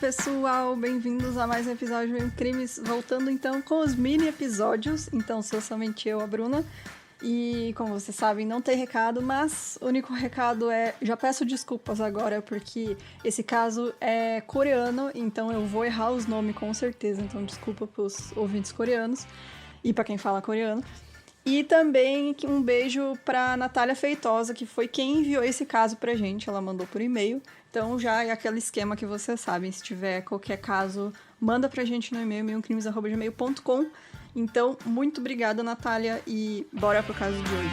pessoal, bem-vindos a mais um episódio em Crimes, voltando então com os mini episódios. Então sou somente eu, a Bruna, e como vocês sabem não tem recado, mas o único recado é, já peço desculpas agora porque esse caso é coreano, então eu vou errar os nomes com certeza, então desculpa pros ouvintes coreanos e pra quem fala coreano. E também um beijo pra Natália Feitosa, que foi quem enviou esse caso pra gente, ela mandou por e-mail. Então já é aquele esquema que vocês sabem, se tiver qualquer caso, manda pra gente no e-mail, meiocrimes@gmail.com. Então, muito obrigada, Natália, e bora pro caso de hoje.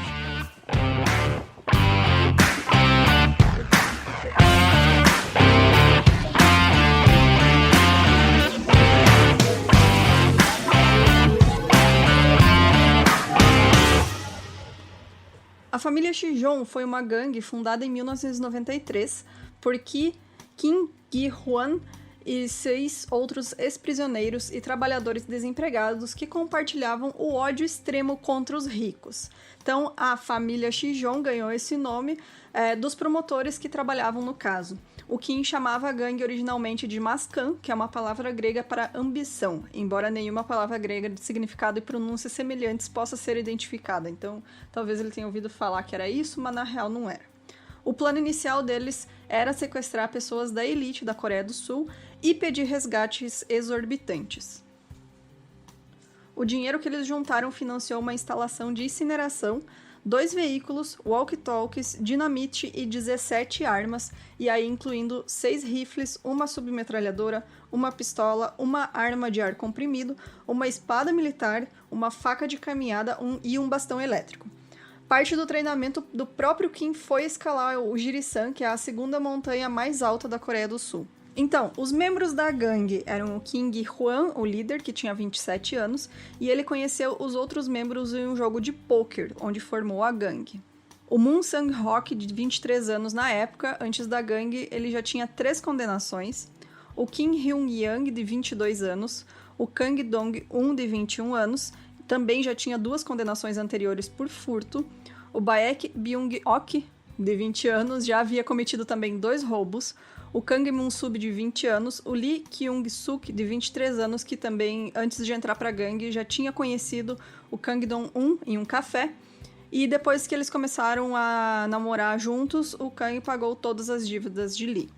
A família Shijon foi uma gangue fundada em 1993 por Kim Gi-hwan e 6 outros ex-prisioneiros e trabalhadores desempregados que compartilhavam o ódio extremo contra os ricos. Então, a família Shijon ganhou esse nome dos promotores que trabalhavam no caso. O Kim chamava a gangue originalmente de Mascan, que é uma palavra grega para ambição, embora nenhuma palavra grega de significado e pronúncia semelhantes possa ser identificada. Então, talvez ele tenha ouvido falar que era isso, mas na real não era. O plano inicial deles era sequestrar pessoas da elite da Coreia do Sul e pedir resgates exorbitantes. O dinheiro que eles juntaram financiou uma instalação de incineração, 2 veículos, walkie-talkies, dinamite e 17 armas, e aí incluindo 6 rifles, uma submetralhadora, uma pistola, uma arma de ar comprimido, uma espada militar, uma faca de caminhada e um bastão elétrico. Parte do treinamento do próprio Kim foi escalar o Jirisan, que é a segunda montanha mais alta da Coreia do Sul. Então, os membros da gangue eram o Kim Gi-hwan, o líder, que tinha 27 anos, e ele conheceu os outros membros em um jogo de pôquer, onde formou a gangue. O Moon Sang-hok, de 23 anos na época, antes da gangue, ele já tinha 3 condenações. O Kim Hyung-yang, de 22 anos. O Kang Dong-un, de 21 anos, também já tinha 2 condenações anteriores por furto. O Baek Byung-ok, de 20 anos, já havia cometido também 2 roubos. O Kang Moon-sub, de 20 anos, o Lee Kyung-suk, de 23 anos, que também, antes de entrar pra gangue, já tinha conhecido o Kang Dong-un em um café. E depois que eles começaram a namorar juntos, o Kang pagou todas as dívidas de Lee.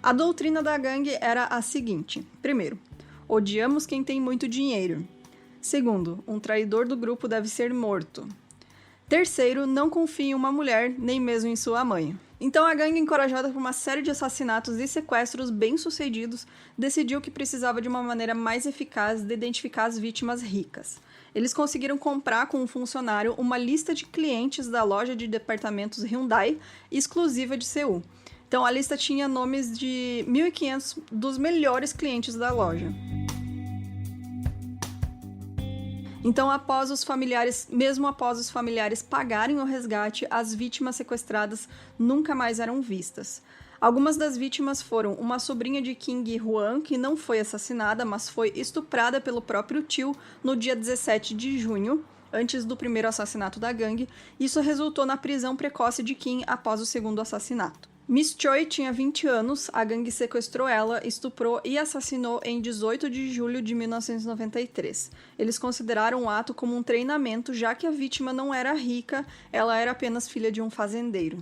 A doutrina da gangue era a seguinte: primeiro, odiamos quem tem muito dinheiro. Segundo, um traidor do grupo deve ser morto. Terceiro, não confie em uma mulher, nem mesmo em sua mãe. Então a gangue, encorajada por uma série de assassinatos e sequestros bem-sucedidos, decidiu que precisava de uma maneira mais eficaz de identificar as vítimas ricas. Eles conseguiram comprar com um funcionário uma lista de clientes da loja de departamentos Hyundai, exclusiva de Seul. Então a lista tinha nomes de 1.500 dos melhores clientes da loja. Então, mesmo após os familiares pagarem o resgate, as vítimas sequestradas nunca mais eram vistas. Algumas das vítimas foram uma sobrinha de Kim Gi-hwan, que não foi assassinada, mas foi estuprada pelo próprio tio no dia 17 de junho, antes do primeiro assassinato da gangue. Isso resultou na prisão precoce de Kim após o segundo assassinato. Miss Choi tinha 20 anos, a gangue sequestrou ela, estuprou e assassinou em 18 de julho de 1993. Eles consideraram o ato como um treinamento, já que a vítima não era rica, ela era apenas filha de um fazendeiro.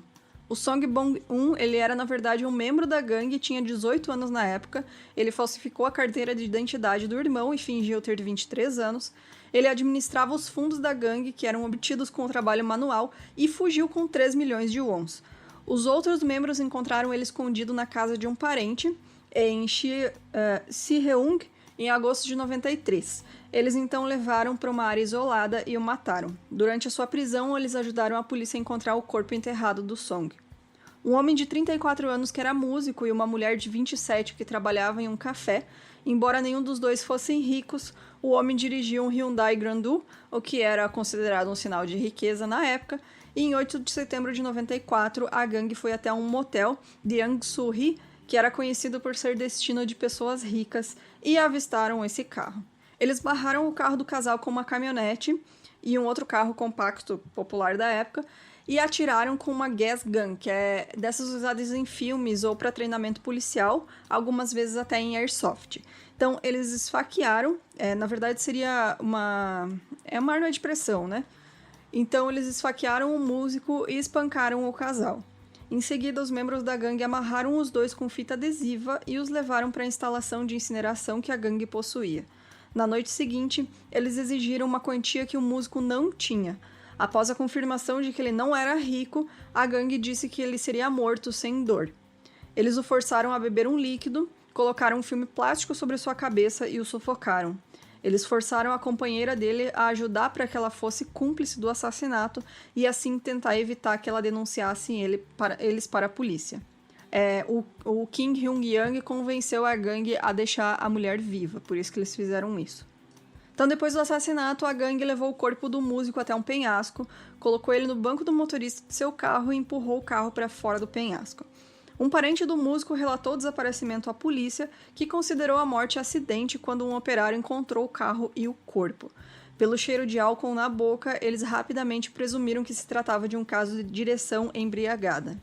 O Song Bong-un, ele era na verdade um membro da gangue e tinha 18 anos na época. Ele falsificou a carteira de identidade do irmão e fingiu ter 23 anos. Ele administrava os fundos da gangue, que eram obtidos com o trabalho manual, e fugiu com 3 milhões de wons. Os outros membros encontraram ele escondido na casa de um parente, em Siheung, em agosto de 93. Eles então levaram para uma área isolada e o mataram. Durante a sua prisão, eles ajudaram a polícia a encontrar o corpo enterrado do Song. Um homem de 34 anos que era músico e uma mulher de 27 que trabalhava em um café. Embora nenhum dos dois fossem ricos, o homem dirigia um Hyundai Grandu, o que era considerado um sinal de riqueza na época, e em 8 de setembro de 94, a gangue foi até um motel de Yangsu-ri, que era conhecido por ser destino de pessoas ricas, e avistaram esse carro. Eles barraram o carro do casal com uma caminhonete e um outro carro compacto popular da época, e atiraram com uma gas gun, que é dessas usadas em filmes ou para treinamento policial, algumas vezes até em airsoft. Então, eles esfaquearam, na verdade seria uma arma de pressão, né? Então, eles esfaquearam o músico e espancaram o casal. Em seguida, os membros da gangue amarraram os dois com fita adesiva e os levaram para a instalação de incineração que a gangue possuía. Na noite seguinte, eles exigiram uma quantia que o músico não tinha. Após a confirmação de que ele não era rico, a gangue disse que ele seria morto sem dor. Eles o forçaram a beber um líquido, colocaram um filme plástico sobre sua cabeça e o sufocaram. Eles forçaram a companheira dele a ajudar para que ela fosse cúmplice do assassinato e assim tentar evitar que ela denunciasse eles para a polícia. O Kim Hyung-yang convenceu a gangue a deixar a mulher viva, por isso que eles fizeram isso. Então, depois do assassinato, a gangue levou o corpo do músico até um penhasco, colocou ele no banco do motorista de seu carro e empurrou o carro para fora do penhasco. Um parente do músico relatou o desaparecimento à polícia, que considerou a morte acidente quando um operário encontrou o carro e o corpo. Pelo cheiro de álcool na boca, eles rapidamente presumiram que se tratava de um caso de direção embriagada.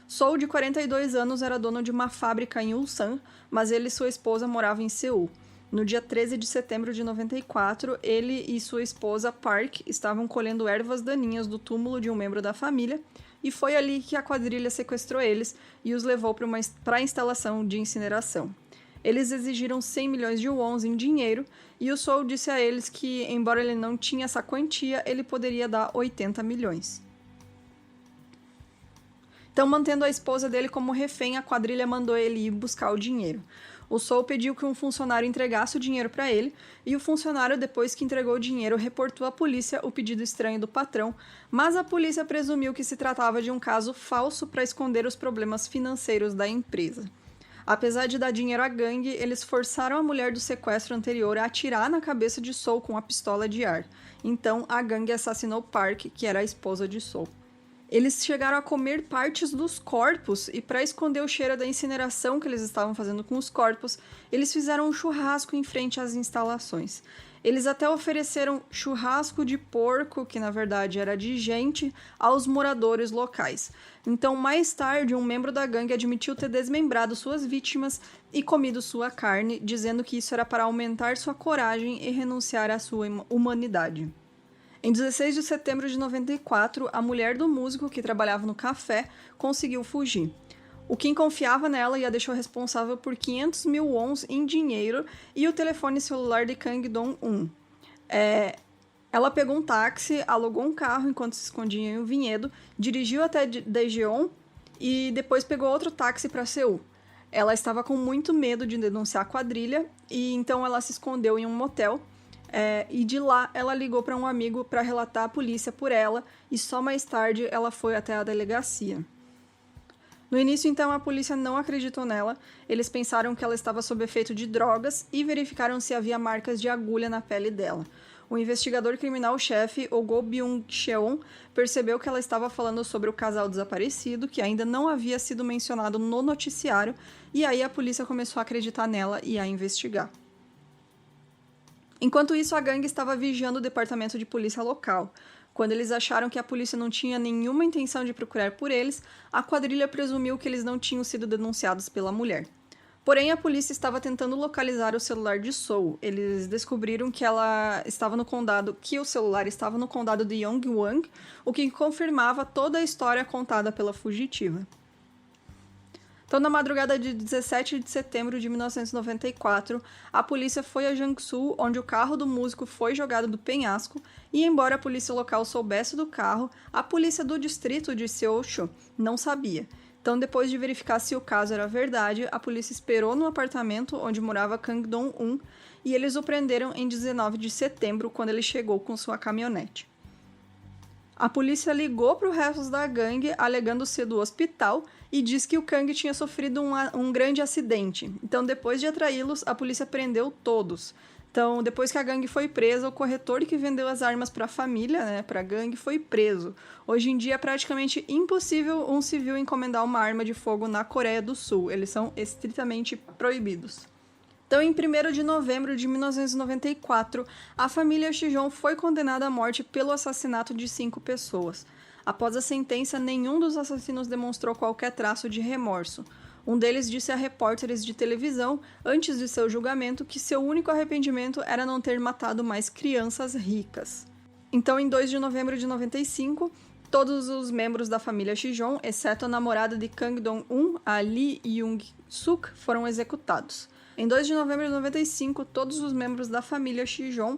Soul, de 42 anos, era dono de uma fábrica em Ulsan, mas ele e sua esposa moravam em Seul. No dia 13 de setembro de 94, ele e sua esposa, Park, estavam colhendo ervas daninhas do túmulo de um membro da família, e foi ali que a quadrilha sequestrou eles e os levou para a instalação de incineração. Eles exigiram 100 milhões de wons em dinheiro, e o Soul disse a eles que, embora ele não tinha essa quantia, ele poderia dar 80 milhões. Então, mantendo a esposa dele como refém, a quadrilha mandou ele ir buscar o dinheiro. O Soul pediu que um funcionário entregasse o dinheiro para ele, e o funcionário, depois que entregou o dinheiro, reportou à polícia o pedido estranho do patrão, mas a polícia presumiu que se tratava de um caso falso para esconder os problemas financeiros da empresa. Apesar de dar dinheiro à gangue, eles forçaram a mulher do sequestro anterior a atirar na cabeça de Soul com a pistola de ar. Então, a gangue assassinou Park, que era a esposa de Soul. Eles chegaram a comer partes dos corpos e, para esconder o cheiro da incineração que eles estavam fazendo com os corpos, eles fizeram um churrasco em frente às instalações. Eles até ofereceram churrasco de porco, que na verdade era de gente, aos moradores locais. Então, mais tarde, um membro da gangue admitiu ter desmembrado suas vítimas e comido sua carne, dizendo que isso era para aumentar sua coragem e renunciar à sua humanidade. Em 16 de setembro de 94, a mulher do músico, que trabalhava no café, conseguiu fugir. O Kim confiava nela e a deixou responsável por 500 mil wons em dinheiro e o telefone celular de Kang Dong-un. Ela pegou um táxi, alugou um carro enquanto se escondia em um vinhedo, dirigiu até Daejeon e depois pegou outro táxi para Seul. Ela estava com muito medo de denunciar a quadrilha e então ela se escondeu em um motel. E de lá ela ligou para um amigo para relatar à polícia por ela e só mais tarde ela foi até a delegacia. No início, então, a polícia não acreditou nela, eles pensaram que ela estava sob efeito de drogas e verificaram se havia marcas de agulha na pele dela. O investigador criminal-chefe, o Go Byung-cheon, percebeu que ela estava falando sobre o casal desaparecido, que ainda não havia sido mencionado no noticiário, e aí a polícia começou a acreditar nela e a investigar. Enquanto isso, a gangue estava vigiando o departamento de polícia local. Quando eles acharam que a polícia não tinha nenhuma intenção de procurar por eles, a quadrilha presumiu que eles não tinham sido denunciados pela mulher. Porém, a polícia estava tentando localizar o celular de Soul. Eles descobriram que o celular estava no condado de Yongwang, o que confirmava toda a história contada pela fugitiva. Então, na madrugada de 17 de setembro de 1994, a polícia foi a Jiangsu, onde o carro do músico foi jogado do penhasco, e embora a polícia local soubesse do carro, a polícia do distrito de Seocho não sabia. Então, depois de verificar se o caso era verdade, a polícia esperou no apartamento onde morava Kang Dong-un e eles o prenderam em 19 de setembro, quando ele chegou com sua caminhonete. A polícia ligou para o resto da gangue, alegando ser do hospital, e disse que o Kang tinha sofrido um grande acidente. Então, depois de atraí-los, a polícia prendeu todos. Então, depois que a gangue foi presa, o corretor que vendeu as armas para a família, para a gangue, foi preso. Hoje em dia é praticamente impossível um civil encomendar uma arma de fogo na Coreia do Sul. Eles são estritamente proibidos. Então, em 1º de novembro de 1994, a família Chijon foi condenada à morte pelo assassinato de 5 pessoas. Após a sentença, nenhum dos assassinos demonstrou qualquer traço de remorso. Um deles disse a repórteres de televisão, antes de seu julgamento, que seu único arrependimento era não ter matado mais crianças ricas. Então, em 2 de novembro de 95, todos os membros da família Chijon, exceto a namorada de Kang Dong-un, a Lee Young-suk, foram executados. Em 2 de novembro de 95, todos os membros da família Chijon,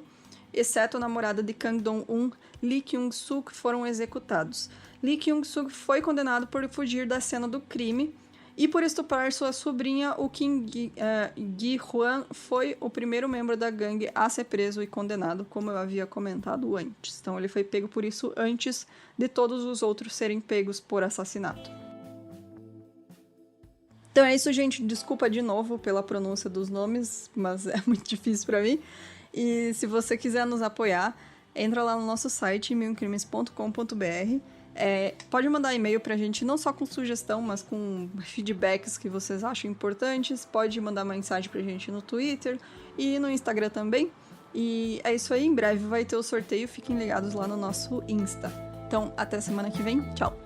exceto a namorada de Kang Dong-un, Lee Kyung-suk, foram executados. Lee Kyung-suk foi condenado por fugir da cena do crime e por estuprar sua sobrinha. O Kim Gi-hwan foi o primeiro membro da gangue a ser preso e condenado, como eu havia comentado antes. Então ele foi pego por isso antes de todos os outros serem pegos por assassinato. Então é isso, gente. Desculpa de novo pela pronúncia dos nomes, mas é muito difícil pra mim. E se você quiser nos apoiar, entra lá no nosso site, milcrimes.com.br. Pode mandar e-mail pra gente, não só com sugestão, mas com feedbacks que vocês acham importantes. Pode mandar mensagem pra gente no Twitter e no Instagram também. E é isso aí, em breve vai ter o sorteio, fiquem ligados lá no nosso Insta. Então, até semana que vem, tchau!